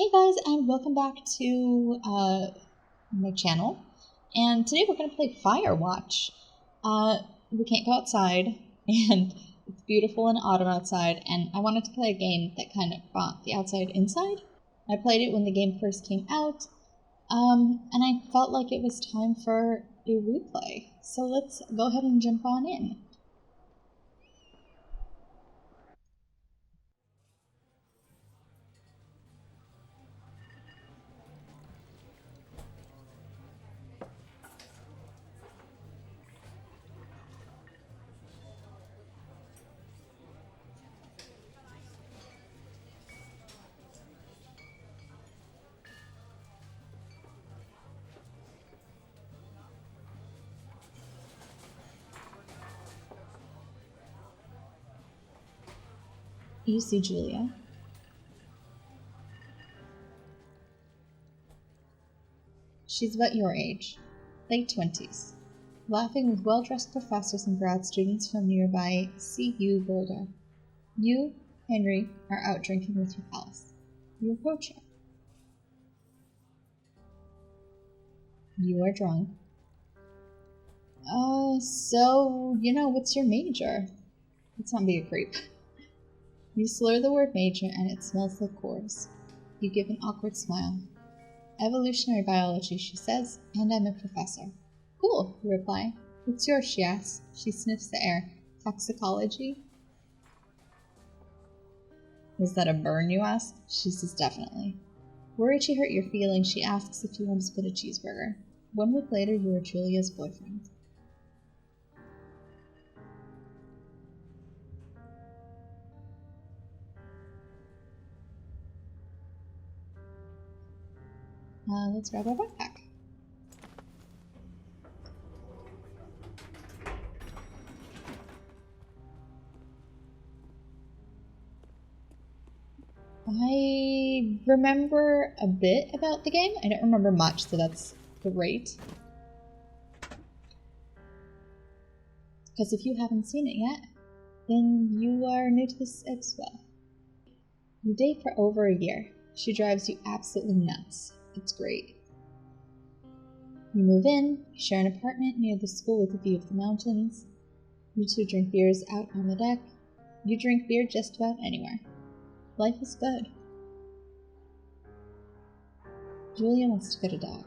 Hey guys, and welcome back to my channel. And today we're going to play FireWatch. We can't go outside, and it's beautiful and autumn outside, and I wanted to play a game that kind of brought the outside inside. I played it when the game first came out, and I felt like it was time for a replay. So let's go ahead and jump on in. You see Julia. She's about your age, late 20s, laughing with well-dressed professors and grad students from nearby CU Boulder. You, Henry, are out drinking with your pals. You approach her. You are drunk. What's your major? Let's not be a creep. You slur the word major and it smells like cores. You give an awkward smile. Evolutionary biology, she says, and I'm a professor. Cool, you reply. What's yours, she asks. She sniffs the air. Toxicology? Was that a burn, you ask? She says definitely. Worried she hurt your feelings, she asks if you want to split a cheeseburger. 1 week later, you are Julia's boyfriend. Let's grab our backpack. I remember a bit about the game. I don't remember much, so that's great. Because if you haven't seen it yet, then you are new to this as well. You date for over a year. She drives you absolutely nuts. It's great. You move in, share an apartment near the school with a view of the mountains. You two drink beers out on the deck. You drink beer just about anywhere. Life is good. Julia wants to get a dog.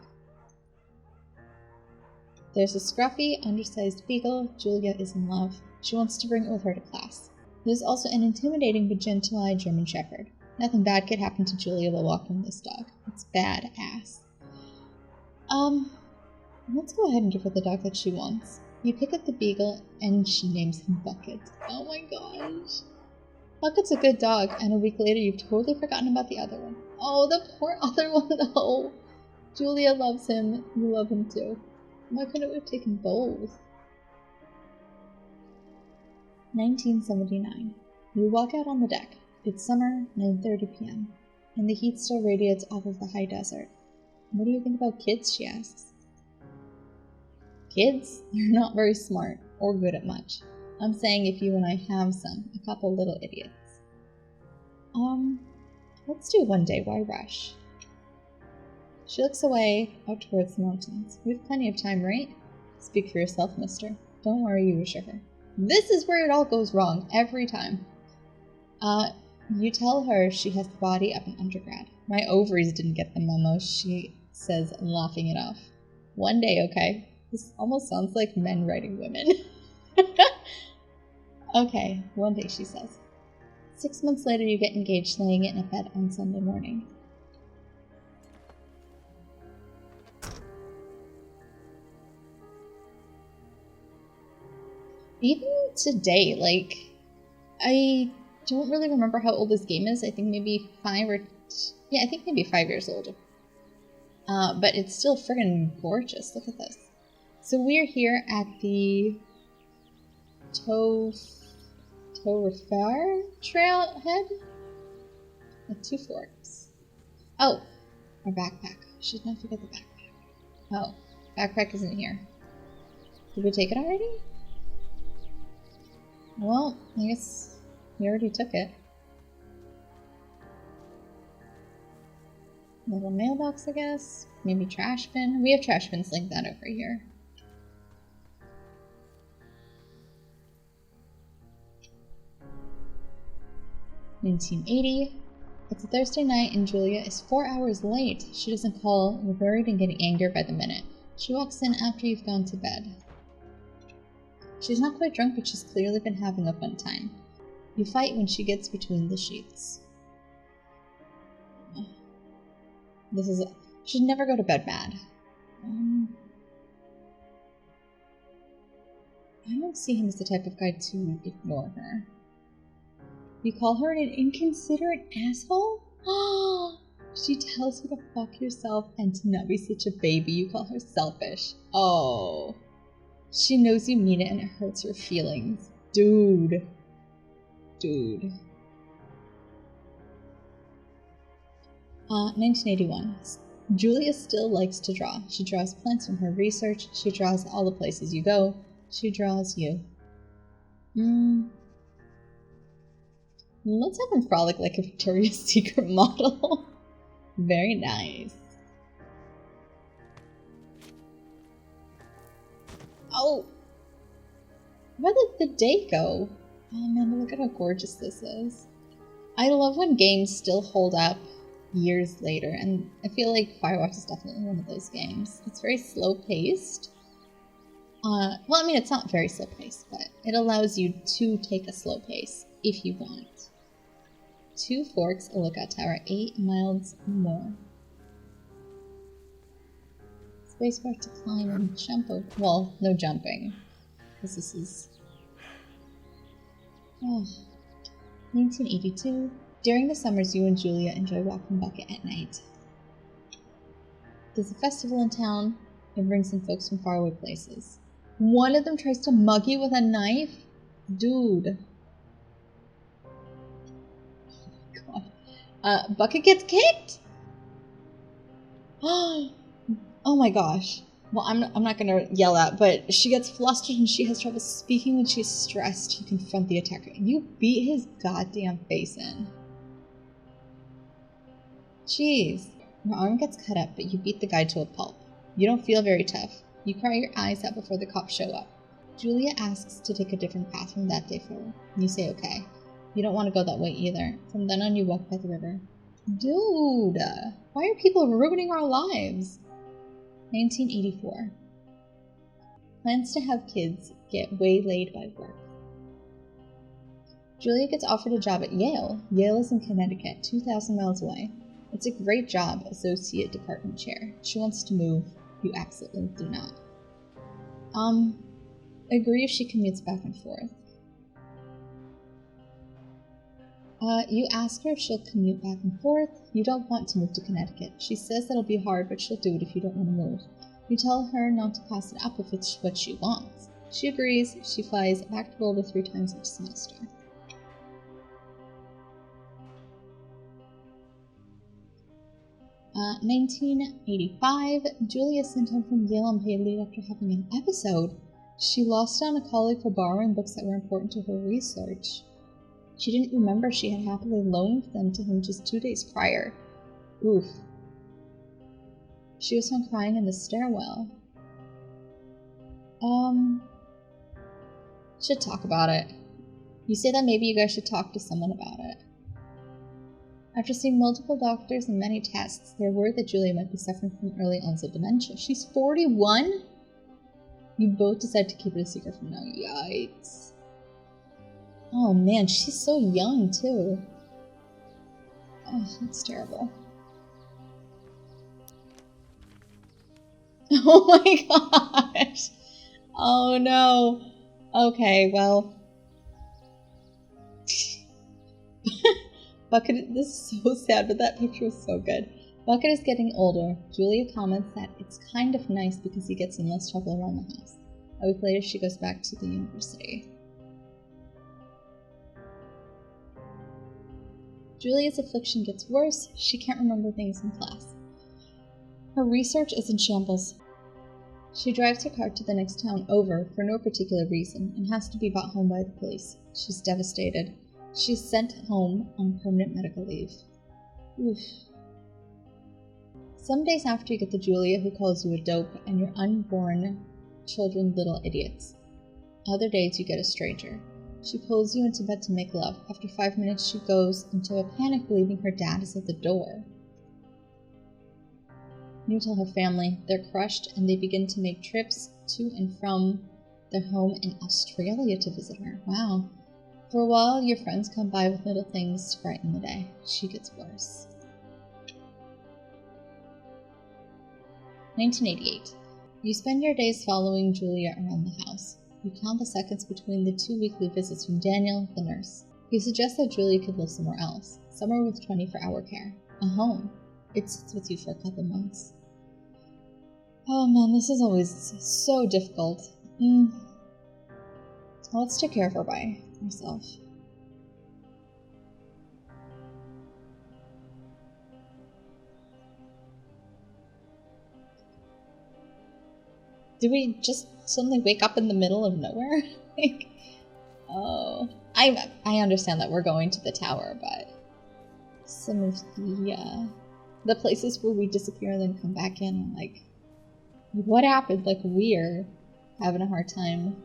There's a scruffy, undersized beagle. Julia is in love. She wants to bring it with her to class. There's also an intimidating but gentle-eyed German Shepherd. Nothing bad could happen to Julia while walking this dog. It's badass. Let's go ahead and give her the dog that she wants. You pick up the beagle, and she names him Bucket. Oh my gosh. Bucket's a good dog, and a week later you've totally forgotten about the other one. Oh, the poor other one though. Julia loves him. You love him too. Why couldn't we have taken both? 1979. You walk out on the deck. It's summer, 9:30 p.m., and the heat still radiates off of the high desert. What do you think about kids, she asks. Kids? They're not very smart, or good at much. I'm saying if you and I have some, a couple little idiots. Let's do one day, why rush? She looks away, out towards the mountains. We have plenty of time, right? Speak for yourself, mister. Don't worry, you assure her. This is where it all goes wrong, every time. You tell her she has the body of an undergrad. My ovaries didn't get the memo, she says, laughing it off. One day, okay? This almost sounds like men writing women. Okay, one day, she says. 6 months later, you get engaged laying in a bed on Sunday morning. Even today, I don't really remember how old this game is. I think maybe 5 years old. But it's still friggin' gorgeous. Look at this. So we're here at the Tofar Trailhead at Two Forks. Oh, our backpack. Should not forget the backpack. Oh, backpack isn't here. Did we take it already? Well, I guess we already took it. Little mailbox, I guess. Maybe trash bin. We have trash bins like that over here. $19.80. It's a Thursday night and Julia is 4 hours late. She doesn't call. We're worried and getting angrier by the minute. She walks in after you've gone to bed. She's not quite drunk, but she's clearly been having a fun time. You fight when she gets between the sheets. Should never go to bed mad. I don't see him as the type of guy to ignore her. You call her an inconsiderate asshole? Oh, she tells you to fuck yourself and to not be such a baby. You call her selfish. Oh. She knows you mean it and it hurts her feelings. Dude. 1981. Julia still likes to draw. She draws plants from her research. She draws all the places you go. She draws you. Let's have him frolic like a Victoria's Secret model. Very nice. Oh! Where did the day go? Oh man, look at how gorgeous this is. I love when games still hold up years later, and I feel like FireWatch is definitely one of those games. It's very slow-paced. Well, I mean, it's not very slow-paced, but it allows you to take a slow pace if you want. 2 forks, a lookout tower, 8 miles more. Spacebar to climb and jump over. Well, no jumping, because this is... Oh. 1982. During the summers, you and Julia enjoy walking Bucket at night. There's a festival in town. It brings in folks from faraway places. One of them tries to mug you with a knife? Dude. Oh my god. Bucket gets kicked? Oh my gosh. Well, I'm not gonna yell out, but she gets flustered and she has trouble speaking when she's stressed to confront the attacker. You beat his goddamn face in. Jeez. Your arm gets cut up, but you beat the guy to a pulp. You don't feel very tough. You cry your eyes out before the cops show up. Julia asks to take a different path from that day forward. You say okay. You don't want to go that way either. From then on, you walk by the river. Dude! Why are people ruining our lives? 1984. Plans to have kids get waylaid by work. Julia gets offered a job at Yale. Yale is in Connecticut, 2,000 miles away. It's a great job, associate department chair. She wants to move. You absolutely do not. Agree if she commutes back and forth. You ask her if she'll commute back and forth. You don't want to move to Connecticut. She says that'll be hard, but she'll do it if you don't want to move. You tell her not to pass it up if it's what she wants. She agrees. She flies back to Boulder 3 times each semester. Uh, 1985. Julia sent home from Yale on paid leave after having an episode. She lost on a colleague for borrowing books that were important to her research. She didn't remember she had happily loaned them to him just 2 days prior. Oof. She was found crying in the stairwell. Should talk about it. You say that maybe you guys should talk to someone about it. After seeing multiple doctors and many tests, they're worried that Julia might be suffering from early onset dementia. She's 41? You both decide to keep it a secret from now. Yikes. Oh man, she's so young too. Oh, that's terrible. Oh my gosh. Oh no. Okay, well. Bucket, this is so sad, but that picture was so good. Bucket is getting older. Julia comments that it's kind of nice because he gets in less trouble around the house. A week later, she goes back to the university. Julia's affliction gets worse. She can't remember things in class. Her research is in shambles. She drives her car to the next town over for no particular reason and has to be brought home by the police. She's devastated. She's sent home on permanent medical leave. Oof. Some days after you get the Julia who calls you a dope and your unborn children little idiots. Other days you get a stranger. She pulls you into bed to make love. After 5 minutes she goes into a panic believing her dad is at the door. You tell her family, they're crushed, and they begin to make trips to and from their home in Australia to visit her. Wow. For a while, your friends come by with little things to brighten the day. She gets worse. 1988. You spend your days following Julia around the house. You count the seconds between the 2 weekly visits from Daniel, the nurse. He suggests that Julia could live somewhere else, somewhere with 24-hour care. A home. It sits with you for a couple months. Oh man, this is always so difficult. Let's take care of her by herself. Do we just suddenly wake up in the middle of nowhere? Like, oh, I understand that we're going to the tower, but some of the places where we disappear and then come back in, I'm like, what happened? Like, we're having a hard time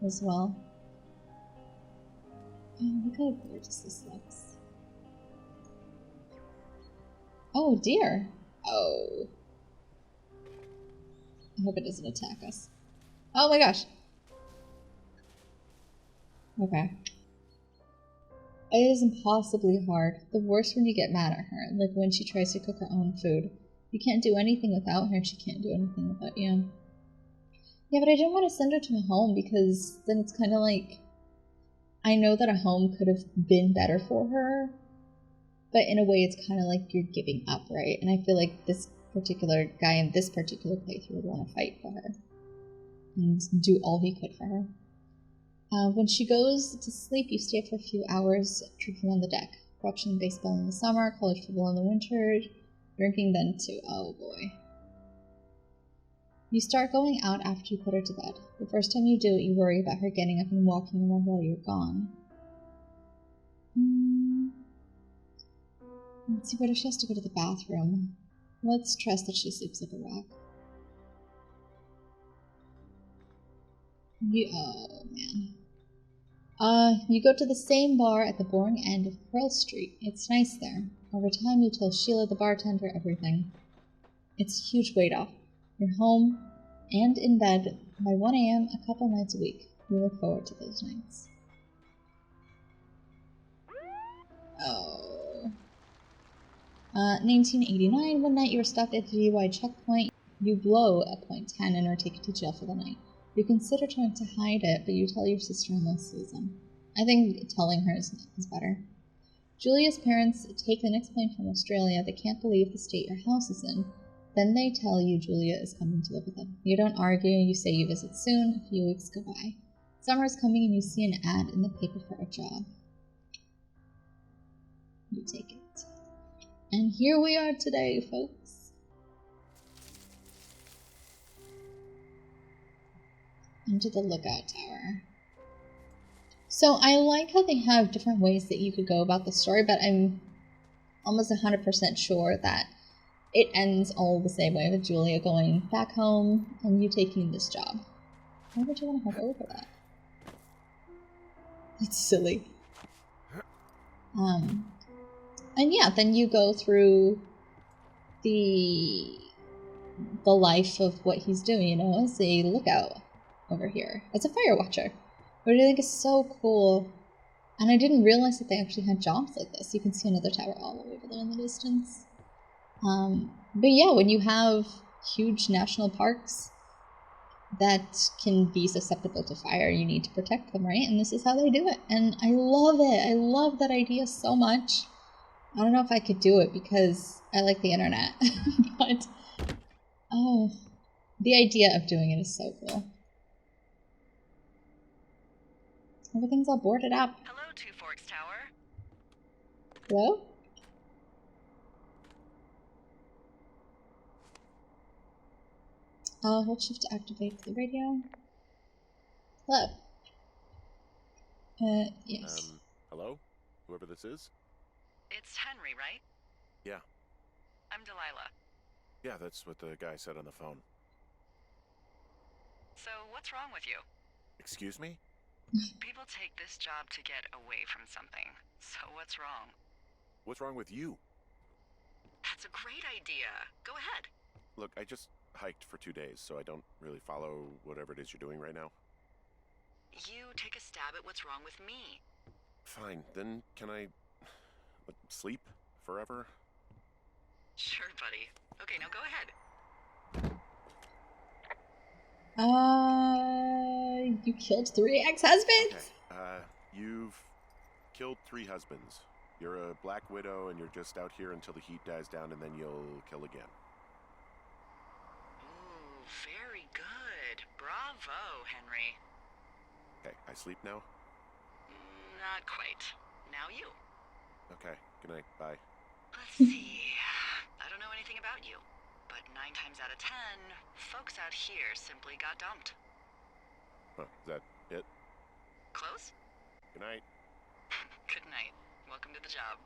as well. Oh, look how gorgeous this looks. Oh dear. Oh. I hope it doesn't attack us. Oh my gosh. Okay. It is impossibly hard. The worst when you get mad at her, like when she tries to cook her own food. You can't do anything without her, and she can't do anything without you. Yeah, but I didn't want to send her to a home because then it's kind of like, I know that a home could have been better for her, but in a way it's kind of like you're giving up, right? And I feel like this particular guy in this particular playthrough would want to fight for her and do all he could for her. When she goes to sleep, you stay up for a few hours drinking on the deck, watching baseball in the summer, college football in the winter, drinking then too. Oh boy. You start going out after you put her to bed. The first time you do it, you worry about her getting up and walking around while you're gone. Let's see, what if she has to go to the bathroom? Let's trust that she sleeps like a rock. Oh man. You go to the same bar at the boring end of Pearl Street. It's nice there. Over time, you tell Sheila, the bartender, everything. It's a huge weight off. You're home and in bed by 1 a.m. a couple nights a week. You look forward to those nights. Oh. 1989, one night you were stopped at the DUI checkpoint. You blow a .10 and are taken to jail for the night. You consider trying to hide it, but you tell your sister-in-law Susan. I think telling her is better. Julia's parents take the next plane from Australia. They can't believe the state your house is in. Then they tell you Julia is coming to live with them. You don't argue, you say you visit soon. A few weeks go by. Summer is coming and you see an ad in the paper for a job. You take it. And here we are today, folks. Into the lookout tower. So I like how they have different ways that you could go about the story, but I'm almost 100% sure that it ends all the same way, with Julia going back home and you taking this job. Why would you want to hop over that? It's silly. And yeah, then you go through the life of what he's doing, you know, as a lookout over here, as a FireWatcher, which I think is so cool. And I didn't realize that they actually had jobs like this. You can see another tower all the way over there in the distance. But yeah, when you have huge national parks that can be susceptible to fire, you need to protect them, right? And this is how they do it. And I love it. I love that idea so much. I don't know if I could do it because I like the internet, but oh, the idea of doing it is so cool. Everything's all boarded up. Hello, Two Forks Tower. Hello? Hold shift to activate the radio. Hello. Yes. Hello? Whoever this is? It's Henry, right? Yeah. I'm Delilah. Yeah, that's what the guy said on the phone. So, what's wrong with you? Excuse me? People take this job to get away from something. So, what's wrong? What's wrong with you? That's a great idea. Go ahead. Look, I just hiked for 2 days, so I don't really follow whatever it is you're doing right now. You take a stab at what's wrong with me. Fine, then can I sleep forever? Sure, buddy. Okay, now go ahead. You killed 3 ex-husbands? Okay, you've killed 3 husbands. You're a black widow and you're just out here until the heat dies down and then you'll kill again. Ooh, very good. Bravo, Henry. Okay, I sleep now? Not quite. Now you. Okay, good night, bye. Let's see. I don't know anything about you, but 9 times out of 10, folks out here simply got dumped. Huh, is that it? Close? Good night. Good night. Welcome to the job.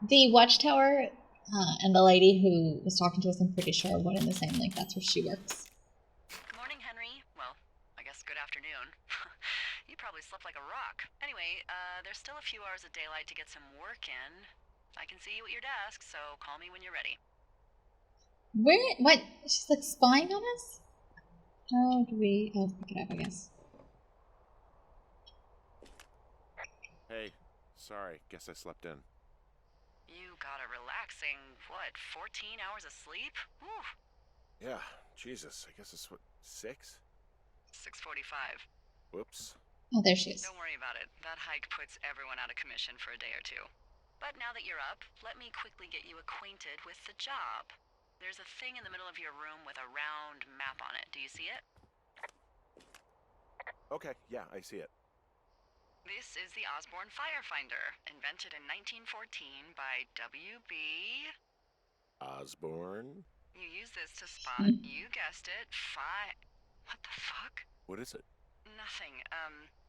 The watchtower and the lady who was talking to us, I'm pretty sure, are one and the same. Like, that's where she works. Good morning, Henry. Well, I guess good afternoon. You probably slept like a rock. Anyway, there's still a few hours of daylight to get some work in. I can see you at your desk, so call me when you're ready. Where? What? She's like spying on us? How do we... Oh, pick it up, I guess. Hey, sorry, guess I slept in. You got a relaxing, 14 hours of sleep? Whew. Yeah, Jesus, I guess it's what, 6? 6:45. Whoops. Oh, there she is. Don't worry about it. That hike puts everyone out of commission for a day or two. But now that you're up, let me quickly get you acquainted with the job. There's a thing in the middle of your room with a round map on it. Do you see it? Okay, yeah, I see it. This is the Osborne Firefinder, invented in 1914 by W.B. Osborne? You use this to spot, you guessed it, What the fuck? What is it? Nothing.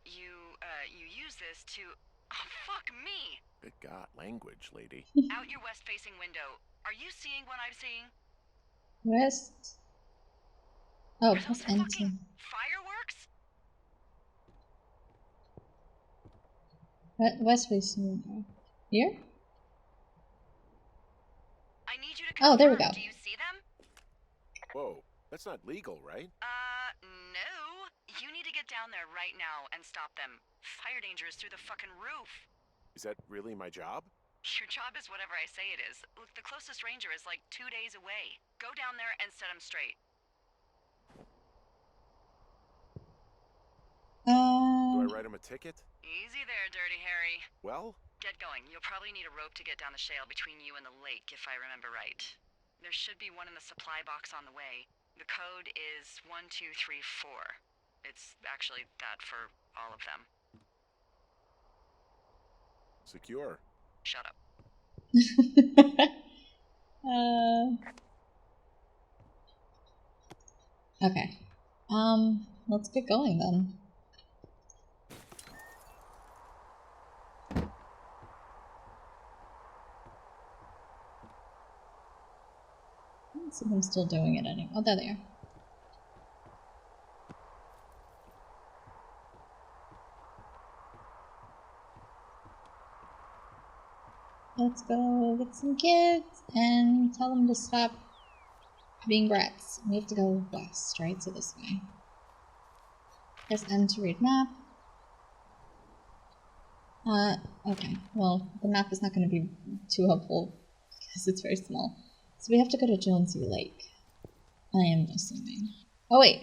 You use this to... Oh, fuck me! Good God, language, lady. Out your west-facing window. Are you seeing what I'm seeing? West. Oh, Are press those enter. fucking fireworks? West facing window. Here? I need you to confirm. Oh, there we go. Do you see them? Whoa, that's not legal, right? No. You need to get down there right now and stop them. Fire danger is through the fucking roof. Is that really my job? Your job is whatever I say it is. Look, the closest ranger is like 2 days away. Go down there and set him straight. Do I write him a ticket? Easy there, Dirty Harry. Well? Get going. You'll probably need a rope to get down the shale between you and the lake, if I remember right. There should be one in the supply box on the way. The code is 1234. It's actually that for all of them. Secure. Shut up. Okay. Let's get going then. Let's see if I'm still doing it anymore. Oh, there they are. Let's go get some kids and tell them to stop being brats. We have to go west, right? So this way. Press N to read map. Okay. Well, the map is not going to be too helpful because it's very small. So we have to go to Jonesy Lake. I am assuming. Oh, wait.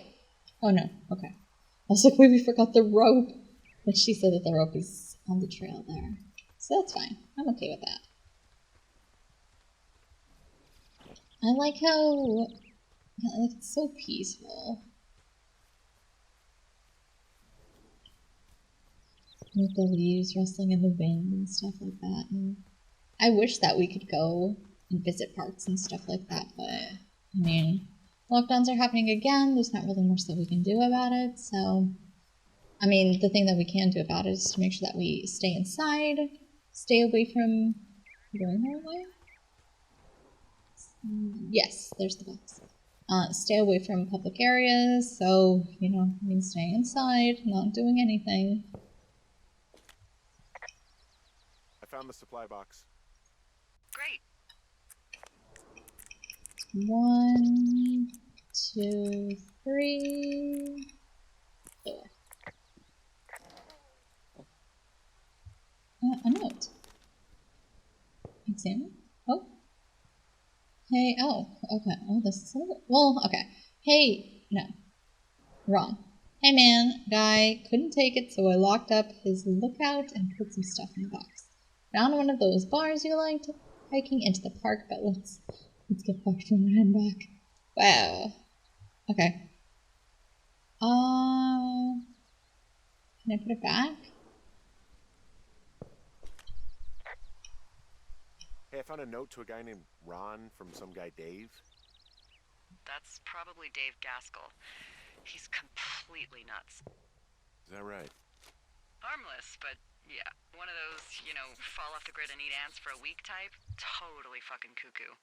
Oh, no. Okay. I was like, wait, we forgot the rope. But she said that the rope is on the trail there. So that's fine. I'm okay with that. I like how it's so peaceful. With the leaves rustling in the wind and stuff like that. And I wish that we could go and visit parks and stuff like that, but I mean, lockdowns are happening again. There's not really much that we can do about it. So, I mean, the thing that we can do about it is to make sure that we stay inside, stay away from Going the right way? Yes, there's the box. Stay away from public areas, so, you know, I mean stay inside, not doing anything. I found the supply box. Great. 1, 2, 3, 4. A note. Examine. Oh. Hey, oh, okay. Oh, this is well, okay. Hey, no. Wrong. Hey man, guy couldn't take it, so I locked up his lookout and put some stuff in the box. Found one of those bars you liked, hiking into the park, but let's get fucked from the end back. Wow. Okay. Can I put it back? Hey, I found a note to a guy named Ron from some guy Dave. That's probably Dave Gaskell. He's completely nuts. Is that right? Harmless, but yeah. One of those, you know, fall off the grid and eat ants for a week type. Totally fucking cuckoo.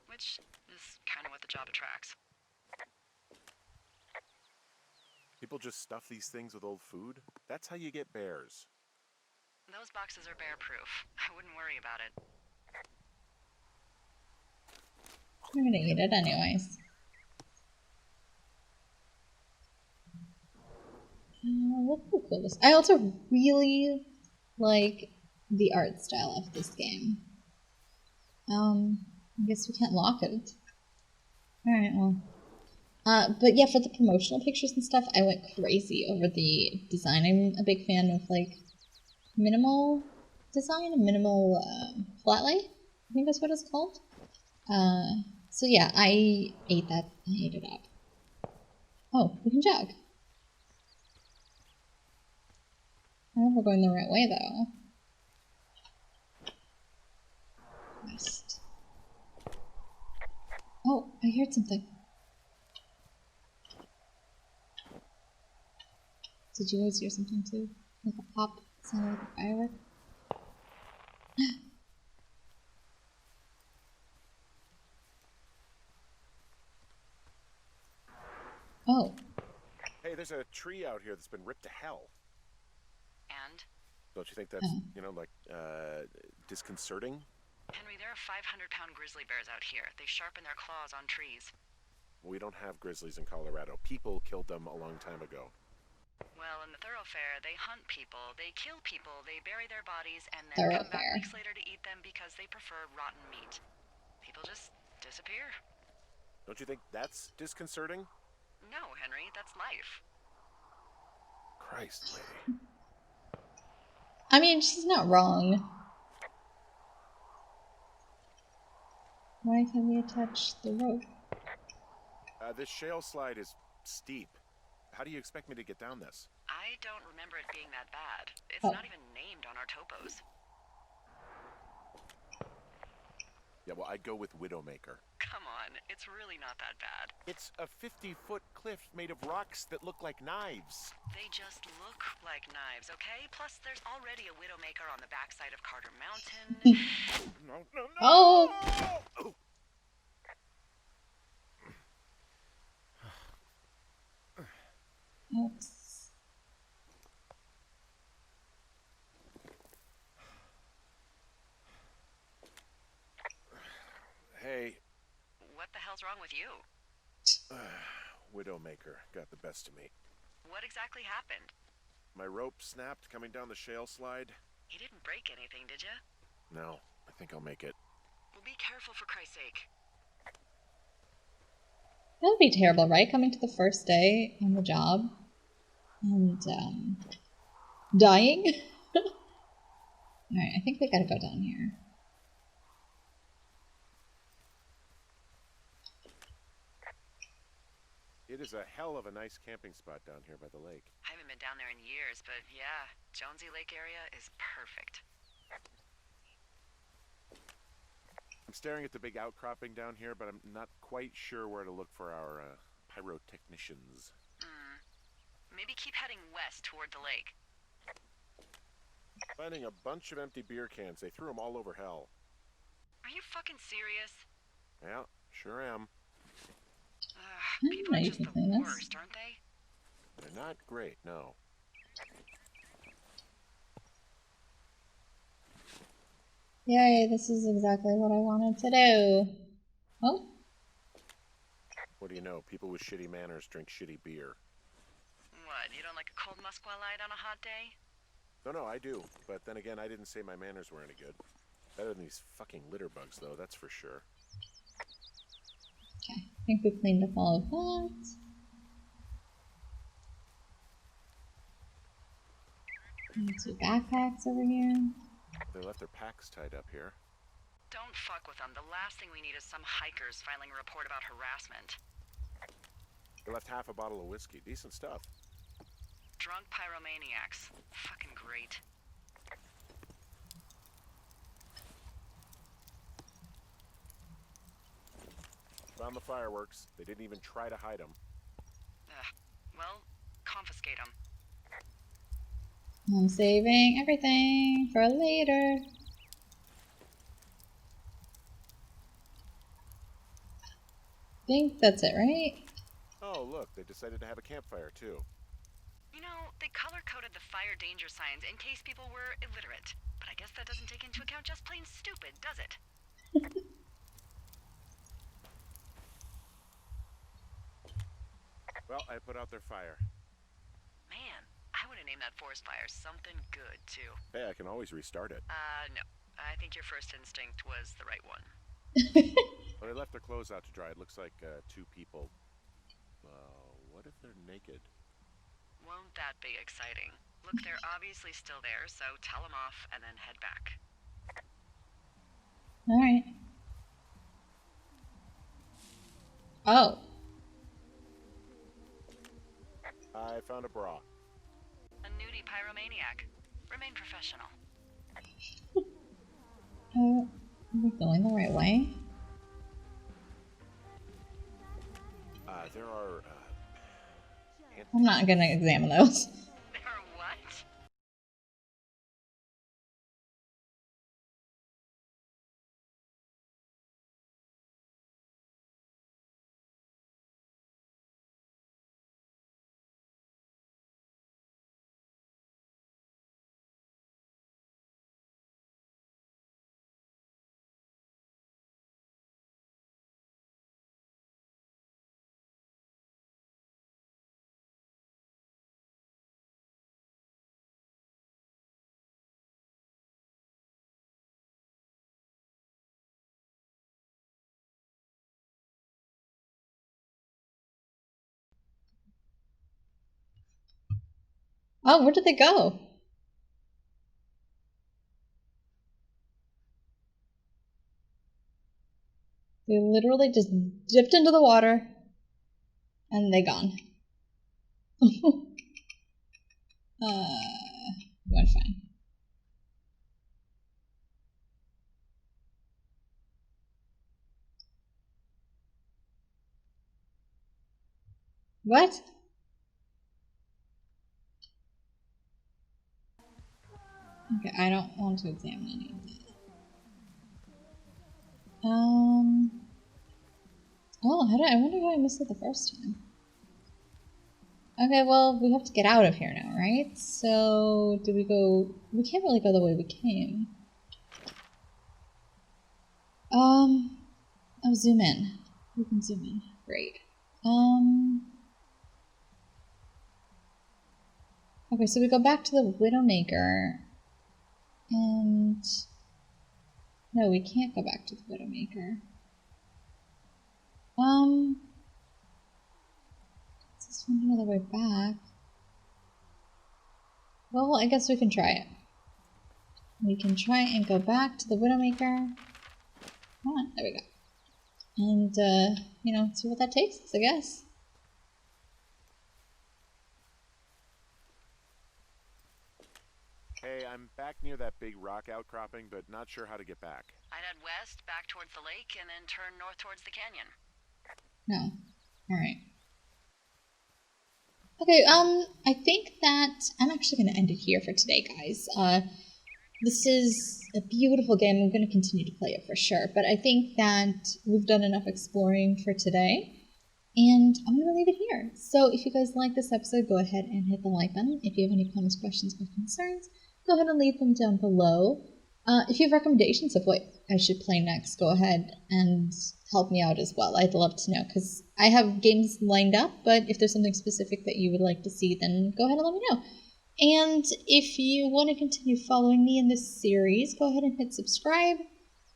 Which is kind of what the job attracts. People just stuff these things with old food? That's how you get bears. Those boxes are bear-proof. I wouldn't worry about it. I'm gonna eat it anyways. Look how cool this. I also really like the art style of this game. I guess we can't lock it. Alright, well. But yeah, for the promotional pictures and stuff, I went crazy over the design. I'm a big fan of, like, minimal design, minimal flat lay. I think that's what it's called. So yeah, I ate that. I ate it up. Oh, we can jog. I don't know if we're going the right way, though. West. Oh, I heard something. Did you guys hear something too? Like a pop, sounded like a firework? Oh. Hey, there's a tree out here that's been ripped to hell. And? Don't you think that's, you know, like, disconcerting? Henry, there are 500-pound grizzly bears out here. They sharpen their claws on trees. We don't have grizzlies in Colorado. People killed them a long time ago. Well, in the thoroughfare, they hunt people, they kill people, they bury their bodies, and then come back weeks later to eat them because they prefer rotten meat. People just disappear. Don't you think that's disconcerting? No, Henry, that's life. Christ, lady. I mean, she's not wrong. Why can we attach the rope? This shale slide is steep. How do you expect me to get down this? I don't remember it being that bad. It's not even named on our topos. Yeah, well, I'd go with Widowmaker. Come on, it's really not that bad. It's a 50-foot cliff made of rocks that look like knives. They just look like knives, okay? Plus, there's already a Widowmaker on the backside of Carter Mountain. No, no, no! Oh! Oh! Oops. Hey. What the hell's wrong with you? Widowmaker got the best of me. What exactly happened? My rope snapped coming down the shale slide. You didn't break anything, did you? No, I think I'll make it. Well, be careful for Christ's sake. That would be terrible, right? Coming to the first day on the job and dying. Alright, I think we gotta go down here. It is a hell of a nice camping spot down here by the lake. I haven't been down there in years, but yeah, Jonesy Lake area is perfect. I'm staring at the big outcropping down here, but I'm not quite sure where to look for our pyrotechnicians. Maybe keep heading west toward the lake. Finding a bunch of empty beer cans. They threw them all over hell. fucking serious? Yeah, sure am. I People know are you just can the clean this. worst, aren't they? They're not great, no. Yay, this is exactly what I wanted to do. Oh, What do you know? People with shitty manners drink shitty beer. What, you don't like a cold Musqualite on a hot day? No, I do. But then again, I didn't say my manners were any good. Better than these fucking litter bugs, though, that's for sure. okay. I think we cleaned up all of that. And 2 backpacks over here. They left their packs tied up here. Don't fuck with them. The last thing we need is some hikers filing a report about harassment. They left half a bottle of whiskey. Decent stuff. Drunk pyromaniacs. Fucking great. Found the fireworks. They didn't even try to hide them. Well, confiscate them. I'm saving everything for later. I think that's it, right? Oh, look, they decided to have a campfire, too. You know, they color-coded the fire danger signs in case people were illiterate. But I guess that doesn't take into account just plain stupid, does it? Well, I put out their fire. Man, I would have named that forest fire something good, too. Hey, I can always restart it. No. I think your first instinct was the right one. Well, they left their clothes out to dry. It looks like 2 people. What if they're naked? Won't that be exciting? Look, they're obviously still there, so tell them off and then head back. Alright. Oh. I found a bra. A nudie pyromaniac. Remain professional. Oh, are we going the right way? There are, I'm not gonna examine those. There are what? Oh, where did they go? They literally just dipped into the water and they gone. Going fine. What? Okay, I don't want to examine any of that. Oh, I wonder how I missed it the first time. Okay, well, we have to get out of here now, right? So, do we go... We can't really go the way we came. Oh, zoom in. We can zoom in. Great. Okay, so we go back to the Widowmaker. And... No, we can't go back to the Widowmaker. Is this one another way back? Well, I guess we can try it. We can try and go back to the Widowmaker. Come on, there we go. And, you know, see what that takes us, I guess. Hey, I'm back near that big rock outcropping, but not sure how to get back. I'd head west, back towards the lake, and then turn north towards the canyon. No. Alright. Okay, I think that I'm actually going to end it here for today, guys. This is a beautiful game. I'm going to continue to play it for sure. But I think that we've done enough exploring for today. And I'm going to leave it here. So if you guys like this episode, go ahead and hit the like button. If you have any comments, questions, or concerns, go ahead and leave them down below. If you have recommendations of what I should play next, go ahead and help me out as well. I'd love to know, because I have games lined up, but if there's something specific that you would like to see, then go ahead and let me know. And if you want to continue following me in this series, go ahead and hit subscribe.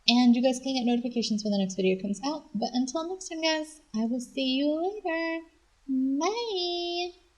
And you guys can get notifications when the next video comes out. But until next time, guys, I will see you later. Bye!